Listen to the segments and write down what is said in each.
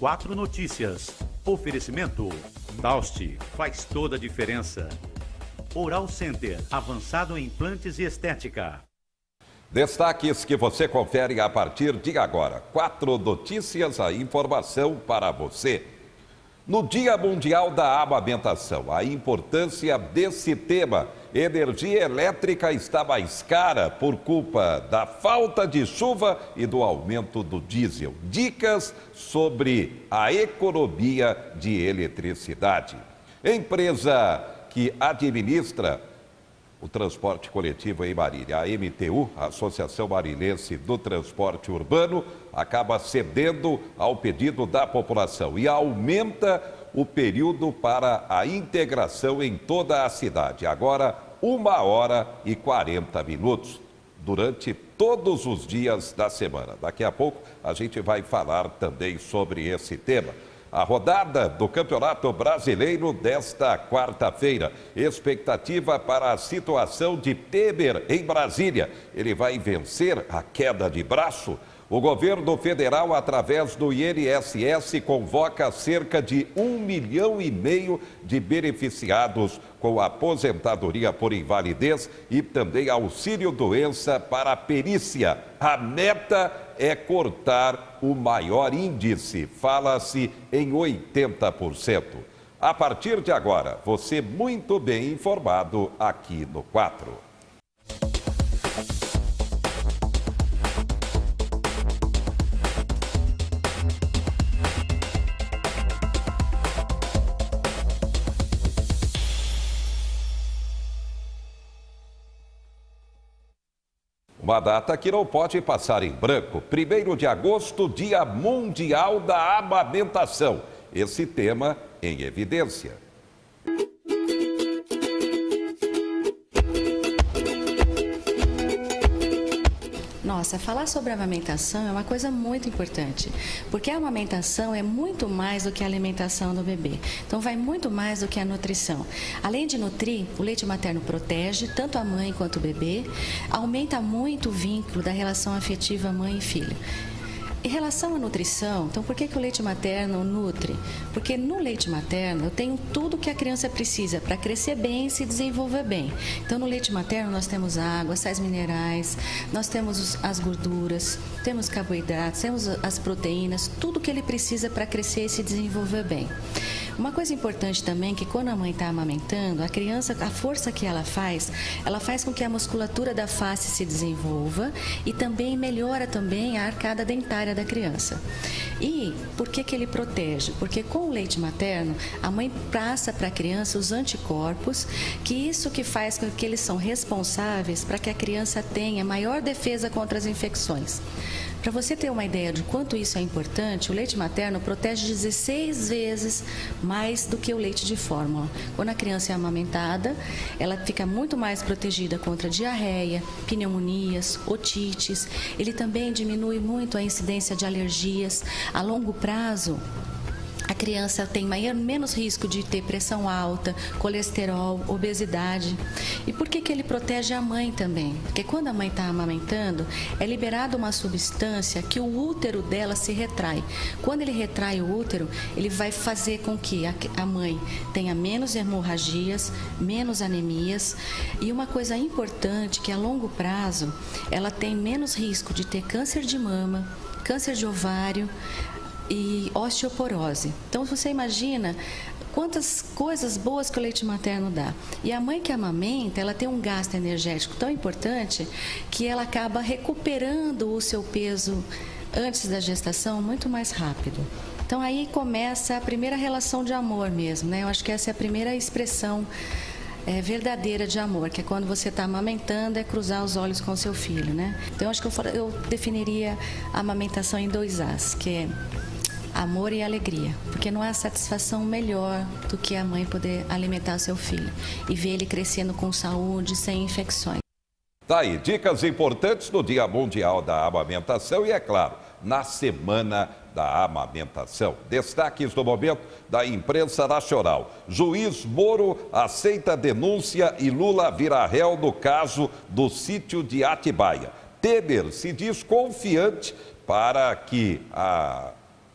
4 Notícias. Oferecimento. Taust faz toda a diferença. Oral Center, avançado em implantes e estética. Destaques que você confere a partir de agora. 4 Notícias, a informação para você. No Dia Mundial da Amamentação, a importância desse tema. Energia elétrica está mais cara por culpa da falta de chuva e do aumento do diesel. Dicas sobre a economia de eletricidade. Empresa que administra o transporte coletivo em Marília, a MTU, a Associação Marinense do Transporte Urbano, acaba cedendo ao pedido da população e aumenta o período para a integração em toda a cidade. Agora, 1h40 durante todos os dias da semana. Daqui a pouco a gente vai falar também sobre esse tema. A rodada do Campeonato Brasileiro desta quarta-feira. Expectativa para a situação de Temer em Brasília. Ele vai vencer a queda de braço? O governo federal, através do INSS, convoca cerca de 1,5 milhão de beneficiados com aposentadoria por invalidez e também auxílio-doença para perícia. A meta é cortar o maior índice, fala-se em 80%. A partir de agora, você muito bem informado aqui no 4. Uma data que não pode passar em branco. 1º de agosto, Dia Mundial da Amamentação. Esse tema em evidência. Nossa, falar sobre a amamentação é uma coisa muito importante, porque a amamentação é muito mais do que a alimentação do bebê. Então, vai muito mais do que a nutrição. Além de nutrir, o leite materno protege tanto a mãe quanto o bebê, aumenta muito o vínculo da relação afetiva mãe e filho. Em relação à nutrição, então por que o leite materno nutre? Porque no leite materno eu tenho tudo que a criança precisa para crescer bem e se desenvolver bem. Então no leite materno nós temos água, sais minerais, nós temos as gorduras, temos carboidratos, temos as proteínas, tudo que ele precisa para crescer e se desenvolver bem. Uma coisa importante também é que quando a mãe está amamentando, a criança, a força que ela faz com que a musculatura da face se desenvolva e também melhora também a arcada dentária da criança. E por que ele protege? Porque com o leite materno, a mãe passa para a criança os anticorpos, que isso que faz com que eles são responsáveis para que a criança tenha maior defesa contra as infecções. Para você ter uma ideia de quanto isso é importante, o leite materno protege 16 vezes mais do que o leite de fórmula. Quando a criança é amamentada, ela fica muito mais protegida contra diarreia, pneumonias, otites. Ele também diminui muito a incidência de alergias. A longo prazo, a criança tem menos risco de ter pressão alta, colesterol, obesidade. E por que ele protege a mãe também? Porque quando a mãe está amamentando, é liberada uma substância que o útero dela se retrai. Quando ele retrai o útero, ele vai fazer com que a mãe tenha menos hemorragias, menos anemias. E uma coisa importante, que a longo prazo, ela tem menos risco de ter câncer de mama, câncer de ovário, e osteoporose. Então, você imagina quantas coisas boas que o leite materno dá. E a mãe que amamenta, ela tem um gasto energético tão importante que ela acaba recuperando o seu peso antes da gestação muito mais rápido. Então, aí começa a primeira relação de amor mesmo, né? Eu acho que essa é a primeira expressão verdadeira de amor, que é quando você está amamentando, é cruzar os olhos com o seu filho, né? Então, eu acho que eu definiria a amamentação em 2 As, que é amor e alegria, porque não há satisfação melhor do que a mãe poder alimentar seu filho e ver ele crescendo com saúde, sem infecções. Tá aí, dicas importantes no Dia Mundial da Amamentação e, é claro, na Semana da Amamentação. Destaques do momento da imprensa nacional. Juiz Moro aceita denúncia e Lula vira réu no caso do sítio de Atibaia. Temer se diz confiante para que a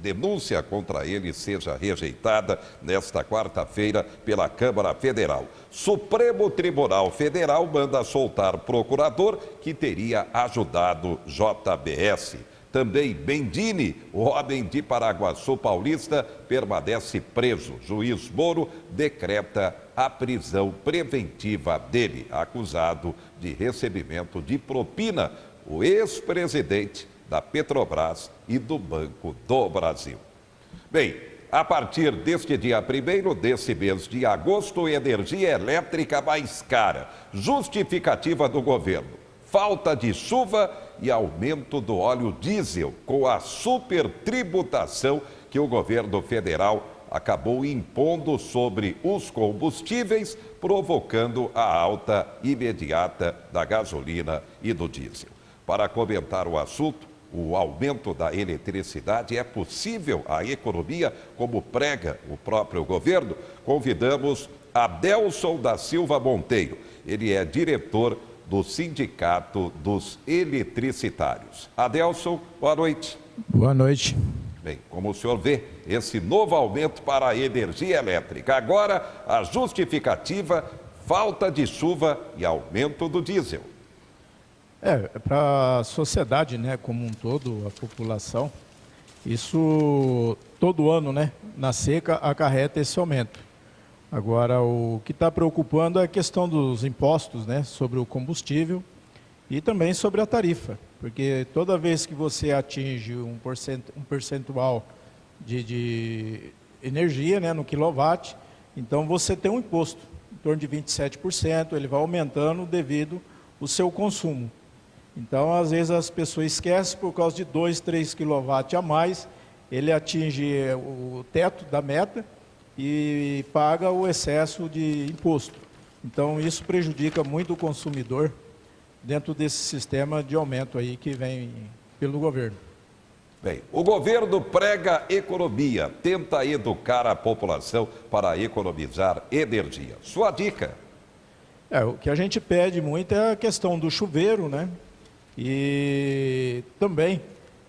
denúncia contra ele seja rejeitada nesta quarta-feira pela Câmara Federal. Supremo Tribunal Federal manda soltar procurador que teria ajudado JBS. Também Bendini, o homem de Paraguaçu Paulista, permanece preso. Juiz Moro decreta a prisão preventiva dele, acusado de recebimento de propina, o ex-presidente da Petrobras e do Banco do Brasil. Bem, a partir deste dia 1º desse mês de agosto, energia elétrica mais cara. Justificativa do governo: falta de chuva e aumento do óleo diesel, com a supertributação que o governo federal acabou impondo sobre os combustíveis, provocando a alta imediata da gasolina e do diesel. Para comentar o assunto, o aumento da eletricidade é possível à economia, como prega o próprio governo? Convidamos Adelson da Silva Monteiro. Ele é diretor do Sindicato dos Eletricitários. Adelson, boa noite. Boa noite. Bem, como o senhor vê esse novo aumento para a energia elétrica? Agora, a justificativa: falta de chuva e aumento do diesel. Para a sociedade, né, como um todo, a população, isso todo ano, né, na seca, acarreta esse aumento. Agora, o que está preocupando é a questão dos impostos, né, sobre o combustível e também sobre a tarifa, porque toda vez que você atinge um percentual de energia, né, no quilowatt, então você tem um imposto em torno de 27%, ele vai aumentando devido ao seu consumo. Então, às vezes as pessoas esquecem, por causa de 2, 3 kW a mais, ele atinge o teto da meta e paga o excesso de imposto. Então, isso prejudica muito o consumidor dentro desse sistema de aumento aí que vem pelo governo. Bem, o governo prega economia, tenta educar a população para economizar energia. Sua dica? O que a gente pede muito é a questão do chuveiro, né? E também,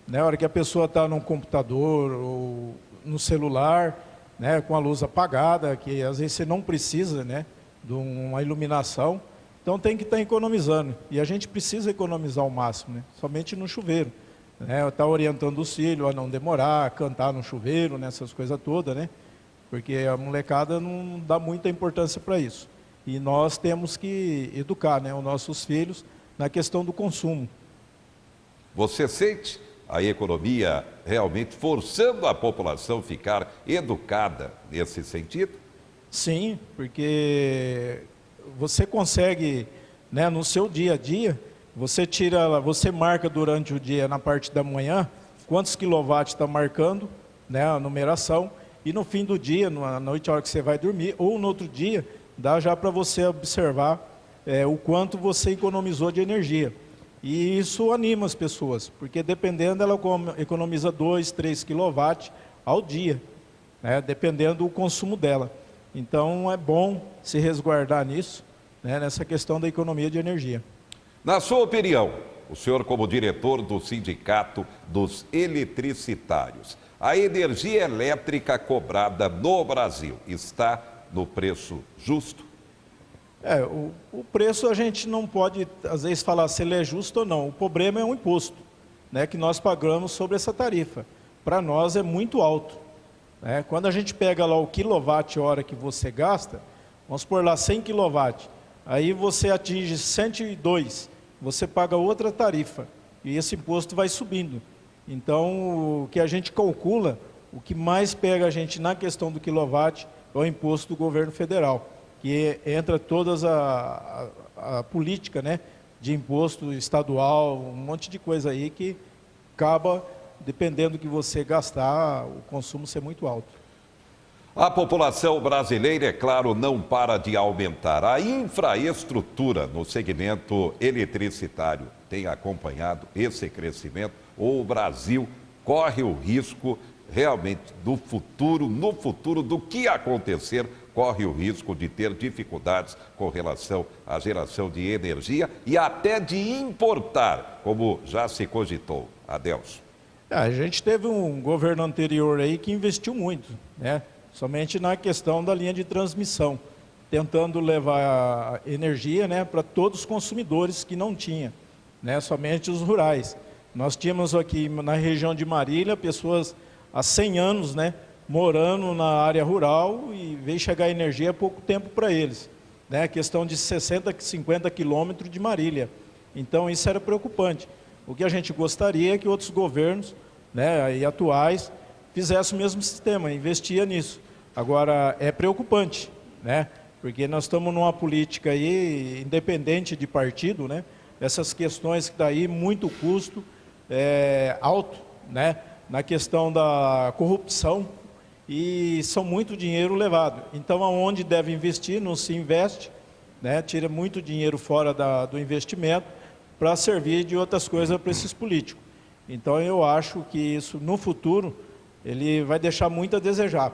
né, a hora que a pessoa está no computador ou no celular, né, com a luz apagada, que às vezes você não precisa, né, de uma iluminação, então tem que estar economizando. E a gente precisa economizar ao máximo, né, somente no chuveiro. Né, tá orientando os filhos a não demorar, a cantar no chuveiro, né, essas coisas todas, né, porque a molecada não dá muita importância para isso. E nós temos que educar, né, os nossos filhos na questão do consumo. Você sente a economia realmente forçando a população a ficar educada nesse sentido? Sim, porque você consegue, né, no seu dia a dia, você marca durante o dia, na parte da manhã, quantos quilowatts está marcando, né, a numeração, e no fim do dia, na noite, a hora que você vai dormir, ou no outro dia, dá já para você observar o quanto você economizou de energia. E isso anima as pessoas, porque dependendo, ela economiza 2, 3 kW ao dia, né, dependendo do consumo dela. Então, é bom se resguardar nisso, né, nessa questão da economia de energia. Na sua opinião, o senhor como diretor do Sindicato dos Eletricitários, a energia elétrica cobrada no Brasil está no preço justo? O preço a gente não pode, às vezes, falar se ele é justo ou não. O problema é o imposto, né, que nós pagamos sobre essa tarifa. Para nós é muito alto. Né? Quando a gente pega lá o quilowatt-hora que você gasta, vamos pôr lá 100 kW, aí você atinge 102, você paga outra tarifa, e esse imposto vai subindo. Então, o que a gente calcula, o que mais pega a gente na questão do quilowatt é o imposto do governo federal, que entra todas a política, né, de imposto estadual, um monte de coisa aí que acaba, dependendo do que você gastar, o consumo ser muito alto. A população brasileira, é claro, não para de aumentar. A infraestrutura no segmento eletricitário tem acompanhado esse crescimento, ou o Brasil corre o risco realmente no futuro do que acontecer, corre o risco de ter dificuldades com relação à geração de energia e até de importar, como já se cogitou. Adelson. A gente teve um governo anterior aí que investiu muito, né? Somente na questão da linha de transmissão, tentando levar energia, né, para todos os consumidores que não tinham, né, somente os rurais. Nós tínhamos aqui na região de Marília pessoas há 100 anos, né, morando na área rural e veio chegar energia há pouco tempo para eles, né, questão de 60, 50 quilômetros de Marília. Então isso era preocupante. O que a gente gostaria é que outros governos, né, e atuais fizessem o mesmo sistema, investia nisso. Agora é preocupante, né, porque nós estamos numa política aí independente de partido, né, essas questões que daí muito custo alto, né, na questão da corrupção, e são muito dinheiro levado. Então, aonde deve investir, não se investe, né, tira muito dinheiro fora do investimento para servir de outras coisas para esses políticos. Então, eu acho que isso, no futuro, ele vai deixar muito a desejar.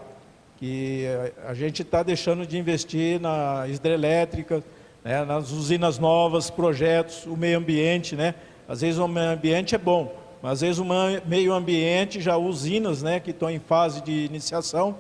Que a gente está deixando de investir na hidrelétrica, né, nas usinas novas, projetos, o meio ambiente, né? Às vezes o meio ambiente é bom, mas às vezes o meio ambiente, já usinas, né, que estão em fase de iniciação,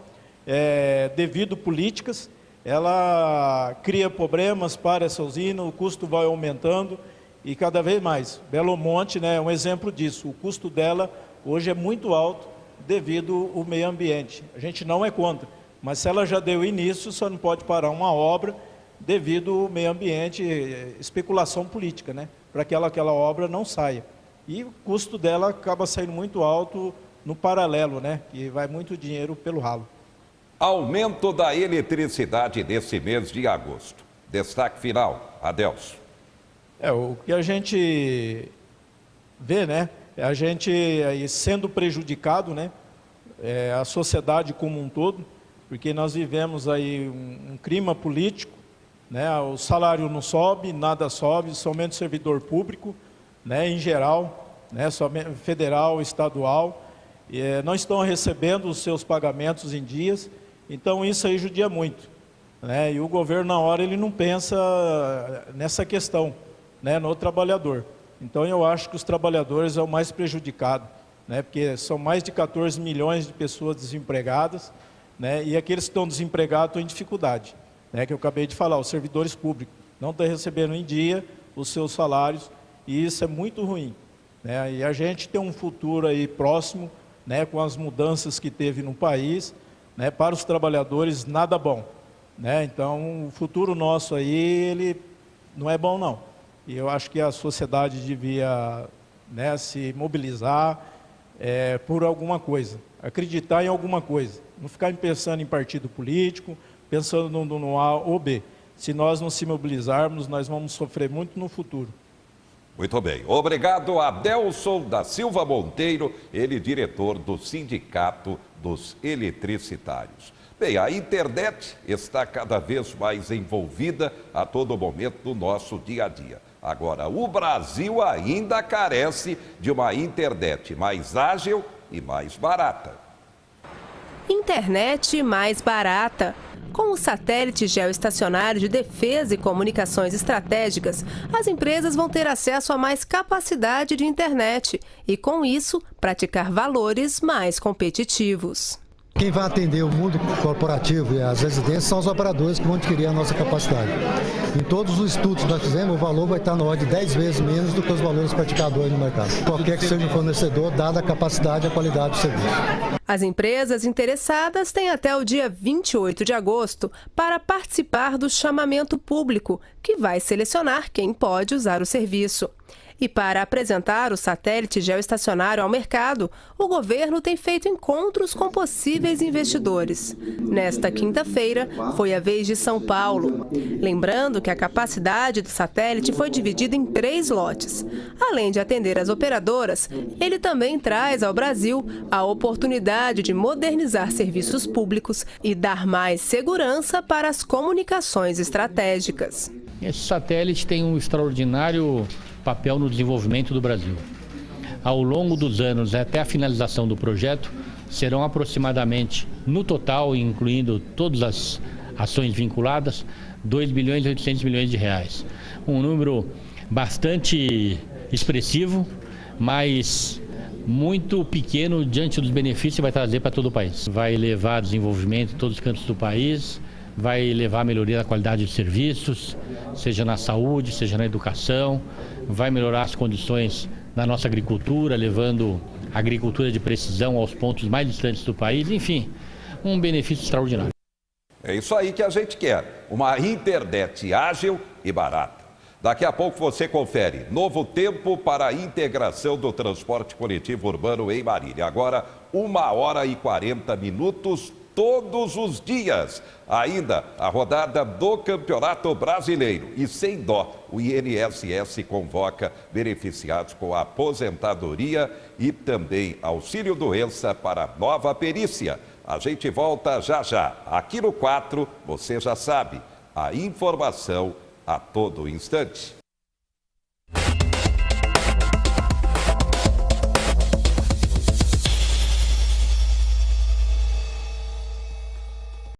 devido a políticas, ela cria problemas para essa usina, o custo vai aumentando e cada vez mais. Belo Monte, né, é um exemplo disso, o custo dela hoje é muito alto devido ao meio ambiente. A gente não é contra, mas se ela já deu início, só não pode parar uma obra devido ao meio ambiente, especulação política, né, para que aquela obra não saia. E o custo dela acaba saindo muito alto no paralelo, né, que vai muito dinheiro pelo ralo. Aumento da eletricidade nesse mês de agosto. Destaque final, Adelso. O que a gente vê, né, é a gente aí sendo prejudicado, né, a sociedade como um todo, porque nós vivemos aí um clima político, né, o salário não sobe, nada sobe, somente servidor público, né, em geral, né, somente federal, estadual, não estão recebendo os seus pagamentos em dias, então isso aí judia muito, né, e o governo na hora ele não pensa nessa questão, né, no trabalhador. Então eu acho que os trabalhadores é o mais prejudicado, né, porque são mais de 14 milhões de pessoas desempregadas, né, e aqueles que estão desempregados estão em dificuldade, né, que eu acabei de falar, os servidores públicos não estão recebendo em dia os seus salários, e isso é muito ruim, né, e a gente tem um futuro aí próximo, né, com as mudanças que teve no país, né, para os trabalhadores nada bom, né, então o futuro nosso aí, ele não é bom não, e eu acho que a sociedade devia, né, se mobilizar por alguma coisa, acreditar em alguma coisa, não ficar pensando em partido político, pensando no A ou B. Se nós não se mobilizarmos, nós vamos sofrer muito no futuro. Muito bem. Obrigado a Adelson da Silva Monteiro, ele diretor do Sindicato dos Eletricitários. Bem, a internet está cada vez mais envolvida a todo momento no nosso dia a dia. Agora, o Brasil ainda carece de uma internet mais ágil e mais barata. Internet mais barata. Com o satélite geoestacionário de defesa e comunicações estratégicas, as empresas vão ter acesso a mais capacidade de internet e, com isso, praticar valores mais competitivos. Quem vai atender o mundo corporativo e as residências são os operadores que vão adquirir a nossa capacidade. Em todos os estudos que nós fizemos, o valor vai estar na ordem de 10 vezes menos do que os valores praticados hoje no mercado. Qualquer que seja o fornecedor, dada a capacidade e a qualidade do serviço. As empresas interessadas têm até o dia 28 de agosto para participar do chamamento público, que vai selecionar quem pode usar o serviço. E para apresentar o satélite geoestacionário ao mercado, o governo tem feito encontros com possíveis investidores. Nesta quinta-feira, foi a vez de São Paulo. Lembrando que a capacidade do satélite foi dividida em 3 lotes. Além de atender as operadoras, ele também traz ao Brasil a oportunidade de modernizar serviços públicos e dar mais segurança para as comunicações estratégicas. Esse satélite tem um extraordinário papel no desenvolvimento do Brasil. Ao longo dos anos, até a finalização do projeto, serão aproximadamente, no total, incluindo todas as ações vinculadas, 2 bilhões e 800 milhões de reais. Um número bastante expressivo, mas muito pequeno diante dos benefícios que vai trazer para todo o país. Vai levar desenvolvimento em todos os cantos do país, vai levar a melhoria da qualidade de serviços, seja na saúde, seja na educação, vai melhorar as condições da nossa agricultura, levando a agricultura de precisão aos pontos mais distantes do país, enfim, um benefício extraordinário. É isso aí que a gente quer, uma internet ágil e barata. Daqui a pouco você confere novo tempo para a integração do transporte coletivo urbano em Marília. Agora, 1h40 todos os dias. Ainda a rodada do Campeonato Brasileiro. E sem dó, o INSS convoca beneficiados com aposentadoria e também auxílio-doença para nova perícia. A gente volta já já. Aqui no 4, você já sabe, a informação a todo instante.